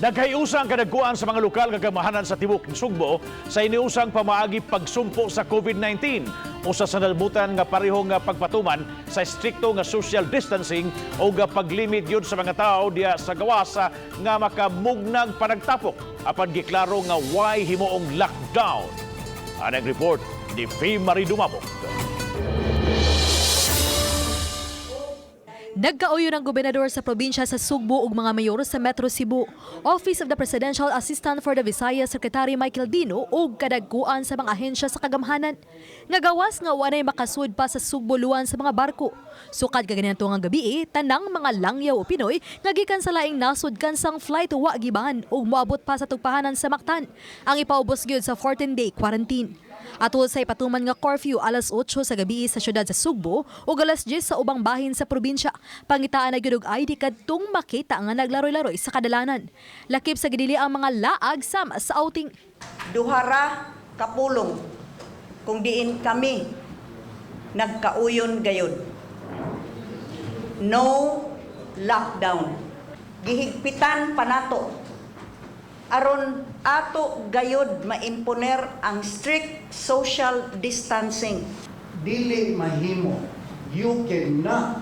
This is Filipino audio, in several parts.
Nagkaiusang kadagkuan sa mga lokal nga gamahanan sa tibok ng Sugbo sa iniusang pamaagi pagsumpo sa COVID-19 o sa sanalbutan nga parehong nga pagpatuman sa strikto nga social distancing o nga paglimit yun sa mga tao diya sa gawasa nga makamugnang panagtapok apan giklaro nga why himuong lockdown. Anang report ni Faye Marie Dumabok. Nagkauyo ng gobernador sa probinsya sa Sugbo ug mga mayor sa Metro Cebu. Office of the Presidential Assistant for the Visayas Secretary Michael Dino ug kadagkuan sa mga ahensya sa kagamhanan. Nga gawas nga wanay makasud pa sa Sugbo luwan sa mga barko. Sukad kaganiadto nga gabi tanang mga langyaw o Pinoy nga gikan sa laing nasud kansang flight wa giban ug moabot pa sa tugpahanan sa Mactan. Ang ipaubos gyud sa 14-day quarantine. Atol sa ipatuman nga curfew alas 8 sa gabi sa syudad sa Sugbo ug alas 10 sa ubang bahin sa probinsya. Pangitaan na gyud og ID kadtong makita nga naglaroy-laroy sa kadalanan. Lakip sa gidili ang mga laag sama sa outing. Duhara kapulong kung diin kami nagkauyon gayud. No lockdown. Gihigpitan panato aron ato gayud maimponer ang strict social distancing. Dili mahimo. You cannot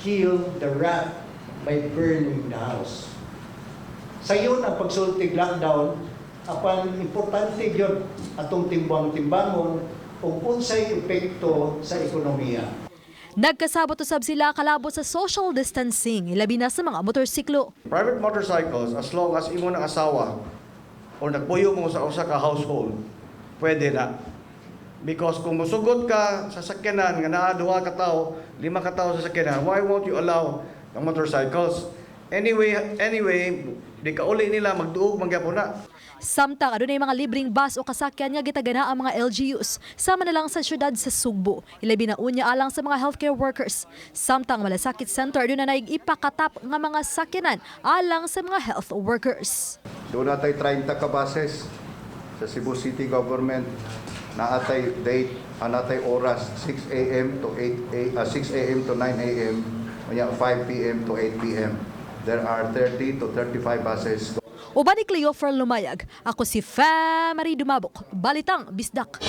kill the rat by burning the house. Sayon ang pagsultig lockdown, apan importante yun atong timbang-timbangon kung unsay epekto sa ekonomiya. Nagkasabot usab sila kalabot sa social distancing, ilabi na sa mga motorsiklo. Private motorcycles, as long as imo ng asawa o nagpuyo mo sa usa ka household, pwede na. Because kung musugot ka sa sakyanan nga naa duha ka tawo, 5 ka tawo sa sakyanan, why won't you allow ang motorcycles? Anyway, di ka uli nila magduog mangyapon na. Samtang adunay mga libreng bus o kasakyan nga gitagana ang mga LGUs, sama na lang sa syudad sa Sugbo. Ilabi na unya alang sa mga healthcare workers. Samtang malasakit center doon na ipakatap nga mga sakyanan alang sa mga health workers. Doon natay 30 ka bases sa Cebu City Government. Naatay date, natay oras 6 a.m. to 9 a.m. 5 p.m. to 8 p.m. There are 30 to 35 buses. Uban ni Cleofer Lumayag, ako si Faye Marie Dumabok, Balitang Bisdak.